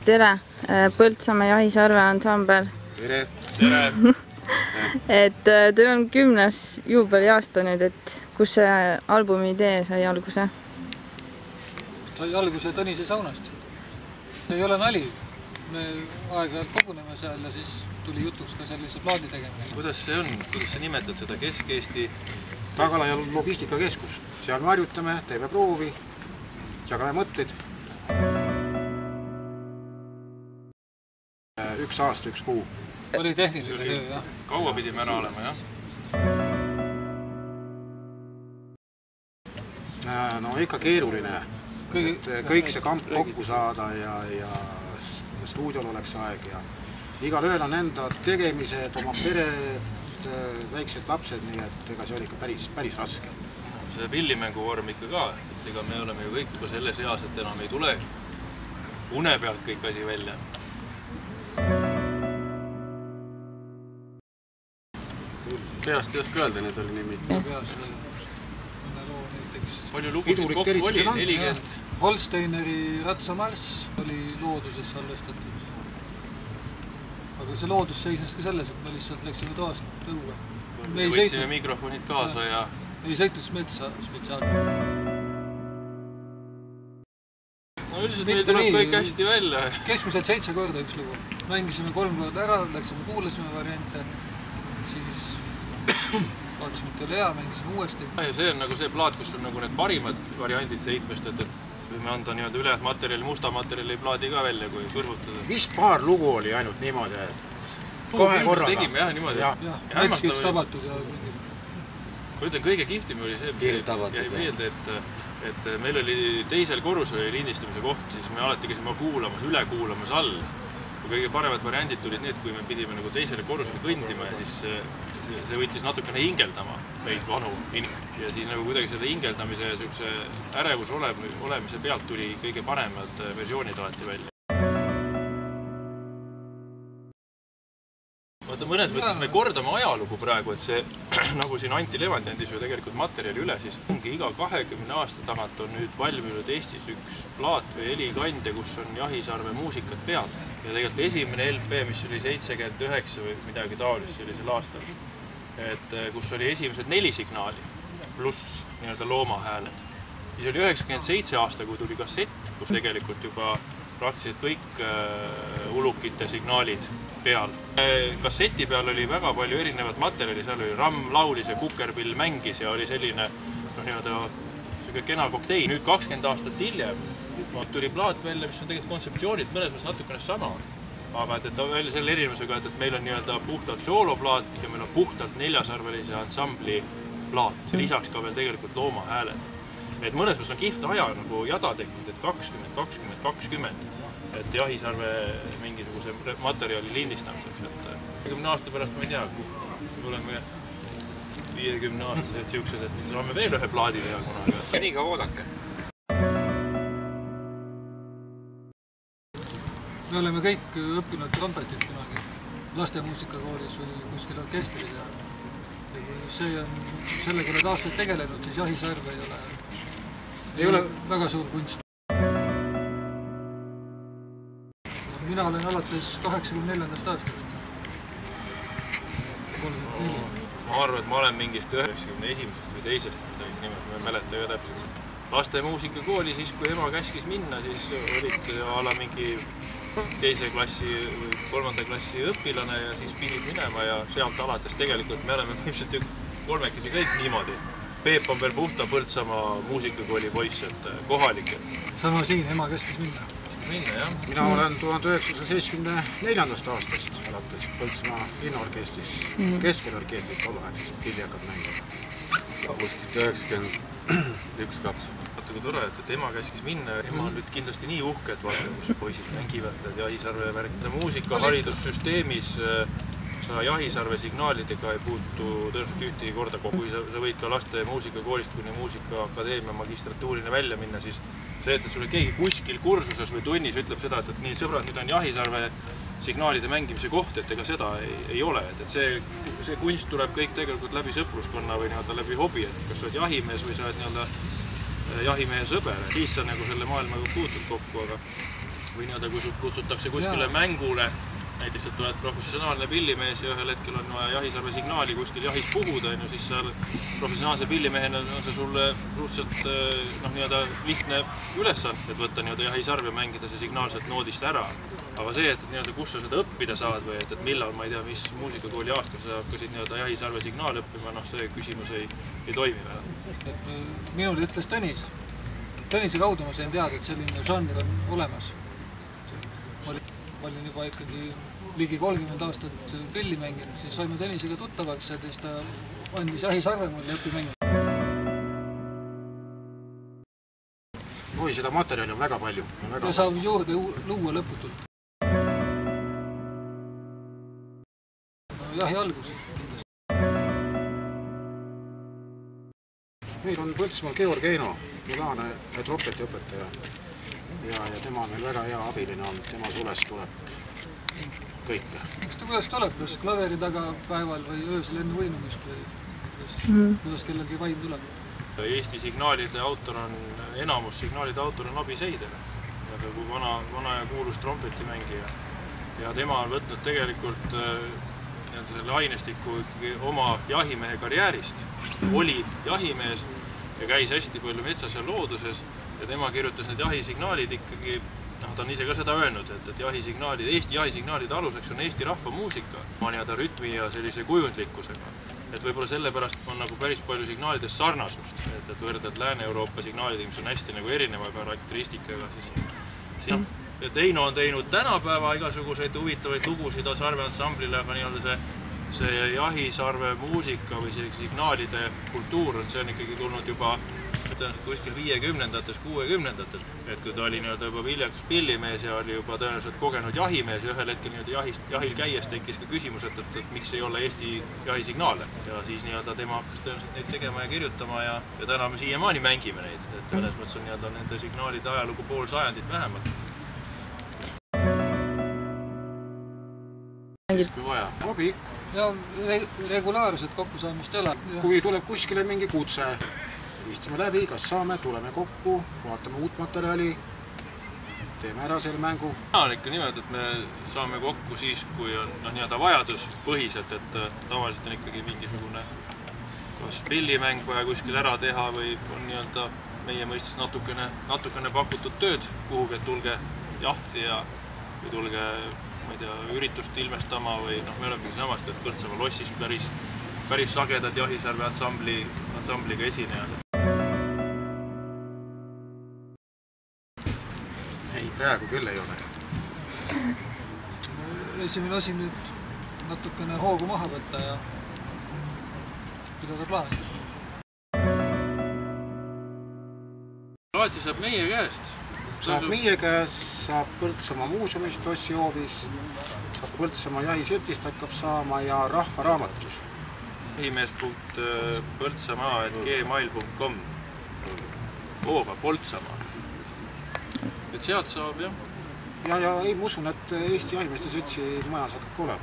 tere! Põltsamaa Jahisarve ansambel. Tere! Tere! Teil on 10. juubeliaasta nüüd, et kus see albumi idee sai alguse? Sai alguse Tõnise saunast. See ei ole nali. Me aeg-ajalt koguneme seal ja siis tuli jutuks ka sellise plaadi tegemine. Kuidas see on? Kuidas sa nimetad seda Kesk-Eesti? Tagala ja logistikakeskus. Seal me harjutame, teeme proovi, jagame mõtteid. 1 aasta, 1 kuu. Oli tehniline töö, jah. Kaua pidime ära olema, jah? No ikka keeruline. Kõik see kamp kokku saada ja stuudiol oleks aeg ja igal ühel on enda tegemised, oma pered, väiksed lapsed, nii et ega see oli ikka päris raske. See pillimängu vorm ikka ka, ega me oleme ju kõik juba selles eas, et enam ei tule une pealt kõik asi välja. Peast ei oska öelda, need oli nimi. Peast mõne loo näiteks. Palju lugusid kokku oli? 40. Holsteineri Ratsamarss oli looduses salvestatud. Aga see loodus seisnes ka selles, et me lihtsalt läksime toast õue. Me võtsime mikrofonid kaasa ja... Ei sõitnud metsa spetsiaalselt. No üldiselt meil tuleb kõik hästi välja. Keskmiselt 7 korda üks lugu. Mängisime 3 korda ära, läksime kuulasime variante, siis vaatasime, et oli hea, mängisime uuesti. Ja see on nagu see plaat, kus on nagu need parimad variandid 7-st, et võime anda ülejäänud materjali, musta materjali plaadi ka välja, kui kõrvutada. Vist paar lugu oli ainult niimoodi, et 2 korraga. Tegime jah, niimoodi. Jah, metskits tabatud ja mingi. Ma ütlen, kõige kihvtim oli see, mis jäi meelde, et meil oli teisel korrusel oli lindistamise koht, siis me alati käisime kuulamas, üle kuulamas all. Kui kõige paremad variandid tulid need, kui me pidime nagu teisele korrusele kõndima ja siis see võttis natukene hingeldama meid vanu ja siis nagu kuidagi selle hingeldamise ja ärevus olemise pealt tuli kõige paremad versioonid alati välja. Mõnes mõttes me kordame ajalugu praegu, et see, nagu siin Anti Levand andis ju tegelikult materjali üle, siis ongi iga 20 aasta tagant on nüüd valminud Eestis üks plaat või helikandja, kus on Jahisarve muusikat peal. Ja tegelikult esimene LP, mis oli 79 või midagi taolist sellisel aastal, et kus oli esimesed 4 signaali pluss loomahääled. Siis oli 97 aasta, kui tuli kassett, kus tegelikult juba praktiliselt kõik ulukite signaalid peal. Kasseti peal oli väga palju erinevat materjali, seal oli Ramm laulis ja Kukerpill mängis ja oli selline kena kokteil. Nüüd 20 aastat hiljem tuli plaat välja, mis on tegelikult kontseptsioonid mõnes mõttes natukene sama. Aga ta välja selle erinevusega, et meil on puhtalt sooloplaat ja meil on puhtalt 4-sarvelise ansambli plaat. Lisaks ka veel tegelikult loomahääled. Et mõnes mõttes on kihvt aja nagu jada tekkinud, et 20, et Jahisarve mingisuguse materjali lindistamiseks. 50 aasta pärast ma ei tea, kui oleme 50 aastased siuksed, et saame veel ühe plaadi teha kunagi. Ja nii ka oodake. Me oleme kõik õppinud trompetit kunagi lastemuusikakoolis või kuskil orkestris ja kui see on sellega oled aastaid tegelenud, siis Jahisarve ei ole väga suur kunst. Mina olen alates 84. aastast. 34. Ma arvan, et ma olen mingist 91. või 2. midagi nimed, ma ei mäleta ju täpselt. Laste muusikakooli siis, kui ema käskis minna, siis olid ala mingi 2. klassi või 3. klassi õpilane ja siis pidid minema ja sealt alates tegelikult me oleme põhimõtteliselt 3 kõik niimoodi. Peep on veel puhta Põltsamaa muusikakooli poiss, et kohalik. Sama siin, ema käskis minna. Mina olen 1974. aastast alates Põltsamaa linnaorkestris, keskenorkestris tolleaegsest pilliakad mängida. Kuskilt 91-2. Vaata kui tore, et ema käskis minna. Ema on nüüd kindlasti nii uhke, et vaata, kus poisid mängivad ja Jahisarve värk. Muusika haridussüsteemis sa Jahisarve signaalidega ei puutu tõenäoliselt ühtegi korda kokku. Kui sa võid ka laste muusikakoolist kuni muusikaakadeemia magistratuurina välja minna, siis see, et sulle keegi kuskil kursuses või tunnis ütleb seda, et nii sõbrad, nüüd on Jahisarve signaalide mängimise koht, et ega seda ei ole. Et see kunst tuleb kõik tegelikult läbi sõpruskonna või läbi hobi, et kas sa oled jahimees või sa oled jahimehe sõber. Siis sa selle maailmaga puutud kokku, aga või nii-öelda kui kutsutakse kuskile mängule, näiteks, et oled professionaalne pillimees ja ühel hetkel on vaja jahisarve signaali kuskil jahis puhuda, siis seal professionaalse pillimehena on see sulle suhteliselt nii-öelda lihtne ülesanne, et võtta nii-öelda jahisarve ja mängida see signaalselt noodist ära. Aga see, et nii-öelda kus sa seda õppida saad või et millal, ma ei tea, mis muusikakooli aastal sa hakkasid nii-öelda jahisarve signaali õppima, see küsimus ei toimi väga. Minule ütles Tõnis. Tõnise kaudu ma sain teada, et selline žanr on olemas. Ma olin juba ikkagi ligi 30 aastat pilli mänginud, siis saime Tõnisega tuttavaks ja siis ta andis jahisarve mulle õppi mängida. Oi, seda materjali on väga palju. Ja saab juurde luua lõputult. Jahi algus kindlasti. Meil on Põltsmaal Georg Eino, Milane trompetiõpetaja. Ja tema on meil väga hea abiline olnud, tema sulest tuleb kõike. Kas ta kuidas tuleb? Kas klaveri taga päeval või öösel enne võinumist või kuidas kellelgi vaim tuleb? Eesti signaalide autor on, enamus signaalide autor on Abi Seider, kui vana ja kuulus trompetimängija. Ja tema on võtnud tegelikult selle ainestiku ikkagi oma jahimehe karjäärist. Oli jahimees ja käis hästi palju metsas ja looduses ja tema kirjutas need jahisignaalid ikkagi, ta on ise ka seda öelnud, et Eesti jahisignaalide aluseks on Eesti rahvamuusika, nii-öelda rütmi ja sellise kujundlikkusega. Et võib-olla sellepärast on nagu päris palju signaalides sarnasust, et võrdad Lääne-Euroopa signaalid, mis on hästi nagu erineva karakteristikaga. Et Eino on teinud tänapäeva igasuguseid huvitavaid lugusid sarveansamblile, aga nii-öelda see jahisarve muusika või see signaalide kultuur on ikkagi tulnud juba tõenäoliselt kuskil 50-ndates, 60-ndates. Et kui ta oli juba viljakas pillimees ja oli juba tõenäoliselt kogenud jahimees ja ühel hetkel jahil käies tekkis ka küsimus, et miks ei ole Eesti jahisignaale. Ja siis tema hakkas tõenäoliselt neid tegema ja kirjutama ja täna me siiamaani mängime neid. Et üles mõttes on nende signaalide ajalugu pool sajandit vähemalt. Kui vaja. Abi. Ja regulaarselt kokkusaamist ei ole. Kui tuleb kuskile mingi kutse, istime läbi, kas saame, tuleme kokku, vaatame uut materjali, teeme ära selle mängu. On ikka niimoodi, et me saame kokku siis, kui on vajaduspõhiselt, et tavaliselt on ikkagi mingisugune kas pillimäng vaja kuskil ära teha või on meie mõistes natukene pakutud tööd kuhugi, et tulge jahti või tulge üritust ilmestama või me olemegi samast, et Põltsamaa lossis päris sagedad jahisarve ansambliga esinejad. Ei, praegu küll ei ole. Esimene asi nüüd natukene hoogu maha võtta ja pidada plaani. Alati saab meie käest. Saab meie käest, saab Põltsamaa muuseumist, lossihoovist, saab Põltsamaa jahisirtist hakkab saama ja rahvaraamatus. jahimees.põltsamaa@gmail.com Hooga Põltsamaa. Et sealt saab, jah. Ja ei, ma usun, et Eesti Jahimeeste Seltsi majas hakkab olema.